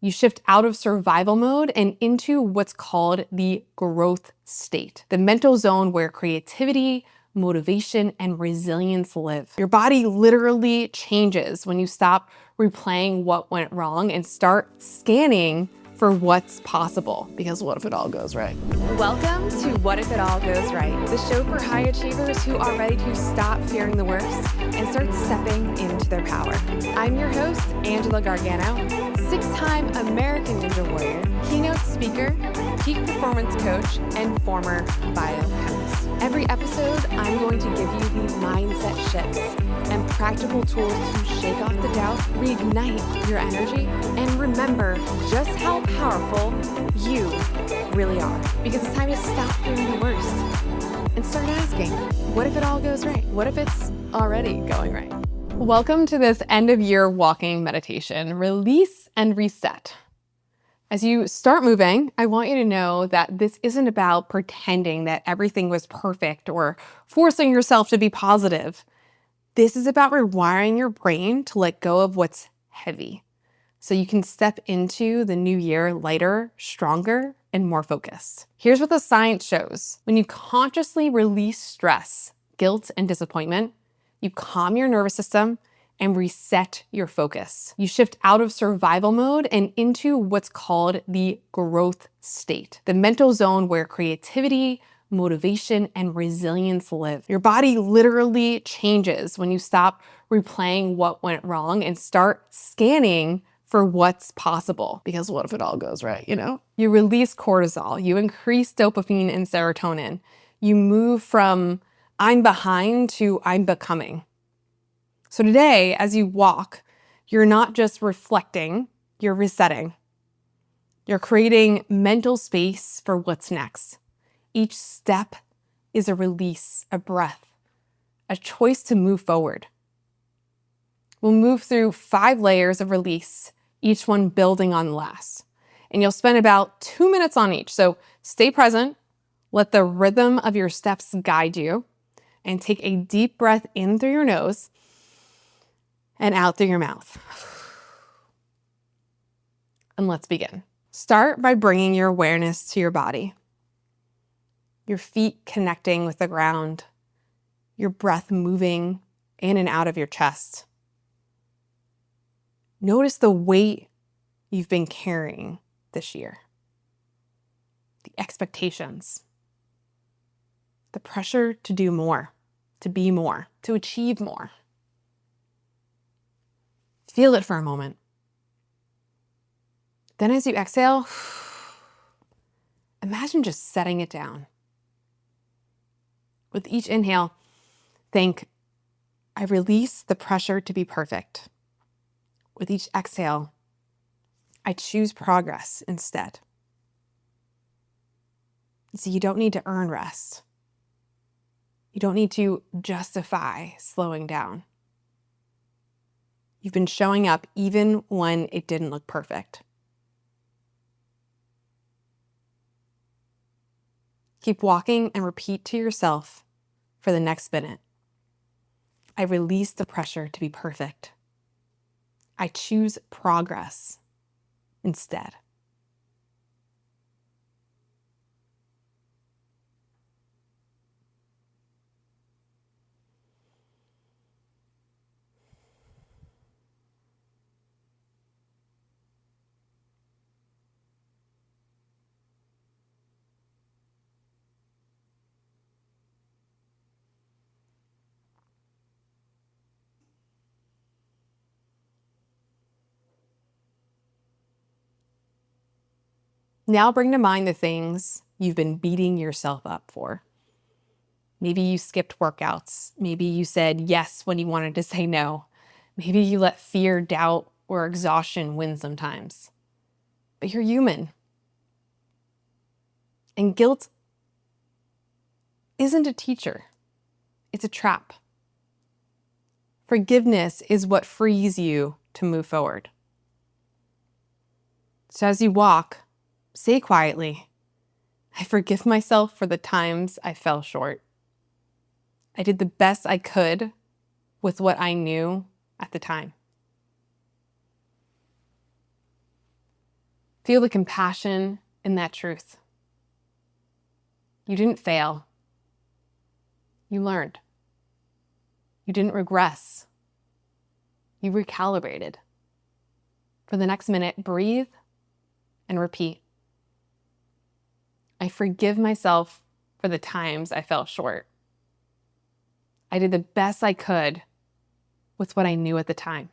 You shift out of survival mode and into what's called the growth state, the mental zone where creativity, motivation, and resilience live. Your body literally changes when you stop replaying what went wrong and start scanning for what's possible. Because what if it all goes right? Welcome to What If It All Goes Right, the show for high achievers who are ready to stop fearing the worst and start stepping into their power. I'm your host, Angela Gargano, 6-time American Ninja Warrior, keynote speaker, peak performance coach, and former biochemist. Every episode, I'm going to give you the mindset shifts and practical tools to shake off the doubt, reignite your energy, and remember just how powerful you really are. Because it's time to stop fearing the worst and start asking, what if it all goes right? What if it's already going right? Welcome to this end of year walking meditation, release and reset. As you start moving, I want you to know that this isn't about pretending that everything was perfect or forcing yourself to be positive. This is about rewiring your brain to let go of what's heavy so you can step into the new year lighter, stronger, and more focused. Here's what the science shows. When you consciously release stress, guilt, and disappointment, you calm your nervous system and reset your focus. You shift out of survival mode and into what's called the growth state, the mental zone where creativity, motivation, and resilience live. Your body literally changes when you stop replaying what went wrong and start scanning for what's possible. Because what if it all goes right, you know? You release cortisol, you increase dopamine and serotonin. You move from I'm behind to I'm becoming. So today, as you walk, you're not just reflecting, you're resetting. You're creating mental space for what's next. Each step is a release, a breath, a choice to move forward. We'll move through 5 layers of release, each one building on the last. And you'll spend about 2 minutes on each. So stay present, let the rhythm of your steps guide you, and take a deep breath in through your nose and out through your mouth. And let's begin. Start by bringing your awareness to your body. Your feet connecting with the ground, your breath moving in and out of your chest. Notice the weight you've been carrying this year, the expectations, the pressure to do more, to be more, to achieve more. Feel it for a moment. Then as you exhale, imagine just setting it down. With each inhale, think, I release the pressure to be perfect. With each exhale, I choose progress instead. So you don't need to earn rest. You don't need to justify slowing down. You've been showing up even when it didn't look perfect. Keep walking and repeat to yourself for the next minute. I release the pressure to be perfect. I choose progress instead. Now bring to mind the things you've been beating yourself up for. Maybe you skipped workouts. Maybe you said yes when you wanted to say no. Maybe you let fear, doubt, or exhaustion win sometimes. But you're human. And guilt isn't a teacher. It's a trap. Forgiveness is what frees you to move forward. So as you walk, say quietly, I forgive myself for the times I fell short. I did the best I could with what I knew at the time. Feel the compassion in that truth. You didn't fail. You learned. You didn't regress. You recalibrated. For the next minute, breathe and repeat. I forgive myself for the times I fell short. I did the best I could with what I knew at the time.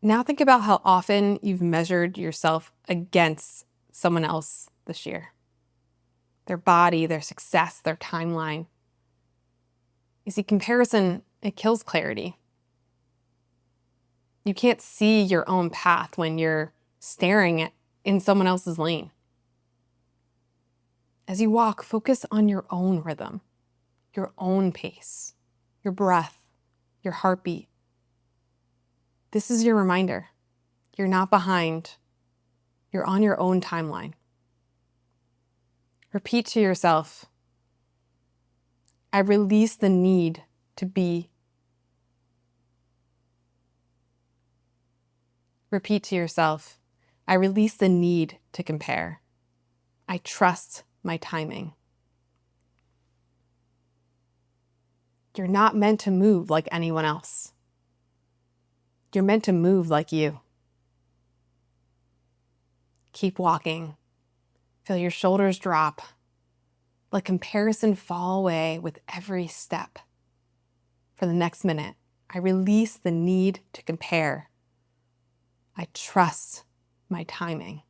Now think about how often you've measured yourself against someone else this year. Their body, their success, their timeline. You see, comparison, it kills clarity. You can't see your own path when you're staring in someone else's lane. As you walk, focus on your own rhythm, your own pace, your breath, your heartbeat. This is your reminder. You're not behind. You're on your own timeline. Repeat to yourself, I release the need to be. Repeat to yourself, I release the need to compare. I trust my timing. You're not meant to move like anyone else. You're meant to move like you. Keep walking. Feel your shoulders drop. Let comparison fall away with every step. For the next minute, I release the need to compare. I trust my timing.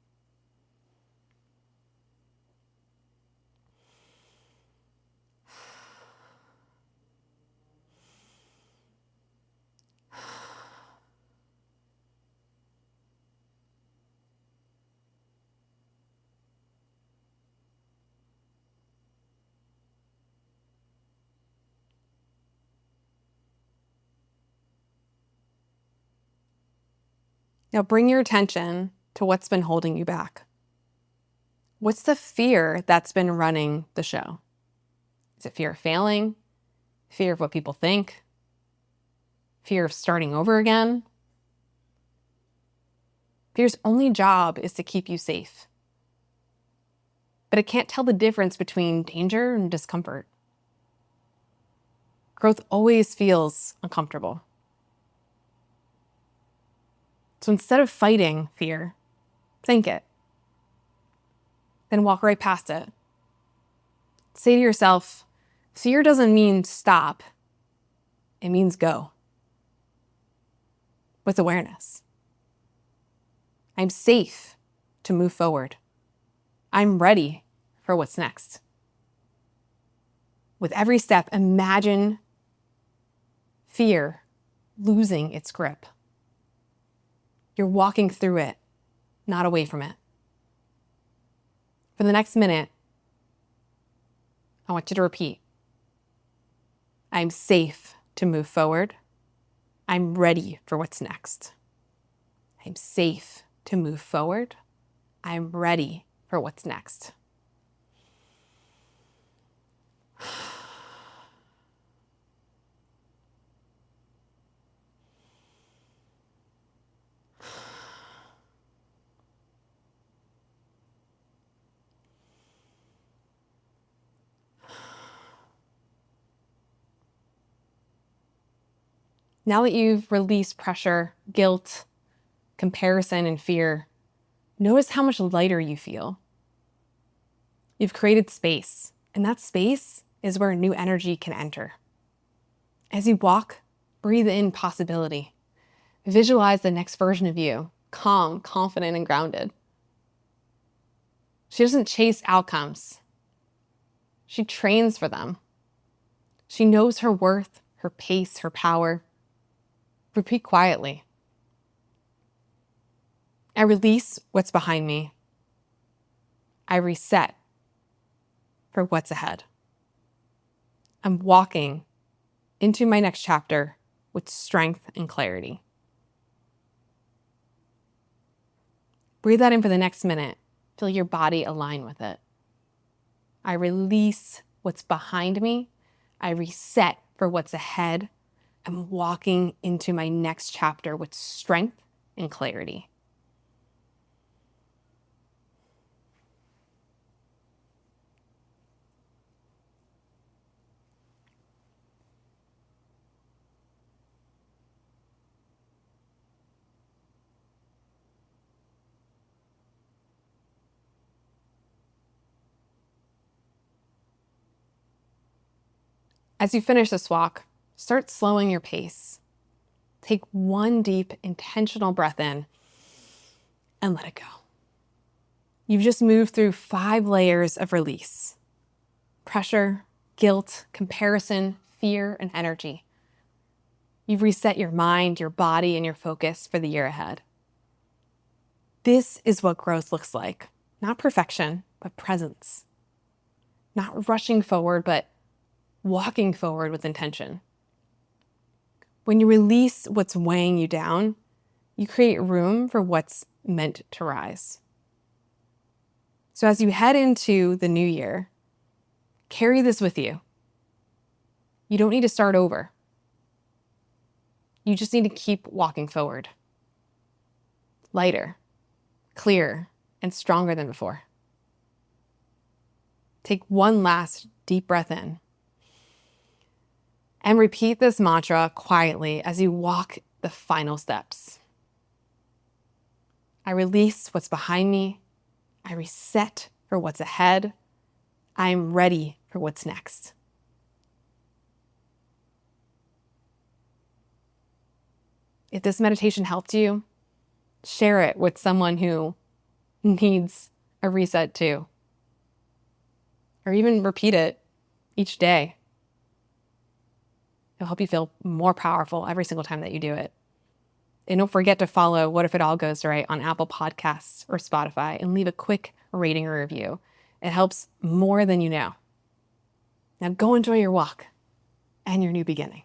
Now bring your attention to what's been holding you back. What's the fear that's been running the show? Is it fear of failing? Fear of what people think? Fear of starting over again? Fear's only job is to keep you safe. But it can't tell the difference between danger and discomfort. Growth always feels uncomfortable. So instead of fighting fear, think it. Then walk right past it. Say to yourself, fear doesn't mean stop. It means go. With awareness. I'm safe to move forward. I'm ready for what's next. With every step, imagine fear losing its grip. You're walking through it, not away from it. For the next minute, I want you to repeat. I'm safe to move forward. I'm ready for what's next. I'm safe to move forward. I'm ready for what's next. Now that you've released pressure, guilt, comparison, and fear, notice how much lighter you feel. You've created space, and that space is where new energy can enter. As you walk, breathe in possibility. Visualize the next version of you, calm, confident, and grounded. She doesn't chase outcomes. She trains for them. She knows her worth, her pace, her power. Repeat quietly. I release what's behind me. I reset for what's ahead. I'm walking into my next chapter with strength and clarity. Breathe that in for the next minute. Feel your body align with it. I release what's behind me. I reset for what's ahead. I'm walking into my next chapter with strength and clarity. As you finish this walk, start slowing your pace. Take one deep, intentional breath in and let it go. You've just moved through 5 layers of release: pressure, guilt, comparison, fear, and energy. You've reset your mind, your body, and your focus for the year ahead. This is what growth looks like. Not perfection, but presence. Not rushing forward, but walking forward with intention. When you release what's weighing you down, you create room for what's meant to rise. So as you head into the new year, carry this with you. You don't need to start over. You just need to keep walking forward. Lighter, clearer, and stronger than before. Take one last deep breath in. And repeat this mantra quietly as you walk the final steps. I release what's behind me. I reset for what's ahead. I'm ready for what's next. If this meditation helped you, share it with someone who needs a reset too. Or even repeat it each day. It'll help you feel more powerful every single time that you do it. And don't forget to follow What If It All Goes Right on Apple Podcasts or Spotify and leave a quick rating or review. It helps more than you know. Now go enjoy your walk and your new beginning.